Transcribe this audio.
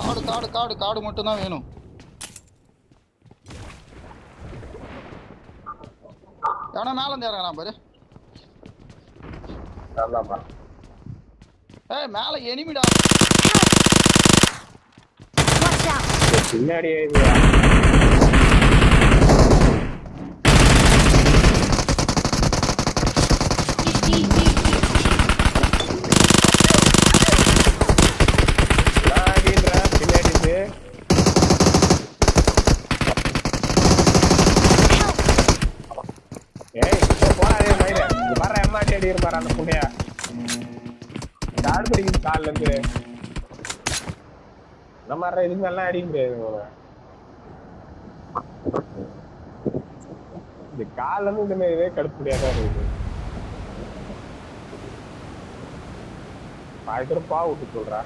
காடு காடு காடு காடு மட்டும் தான் வேணும். எவனா மேல இருந்து இறங்கலாம் பாரு. ஏய் மேல எனிமிடா. பின்னாடியே அந்த புண்ணியா காடு பிடிக்குது காலில் இருந்து இந்த மாதிரி இதுக்கு நல்லா அடிக்க முடியாது. இந்த காலில் இருந்து இந்த மாதிரி இதே கடுப்பு முடியாதான் இருக்குது. பாய்க்கிற பா விட்டு சொல்றா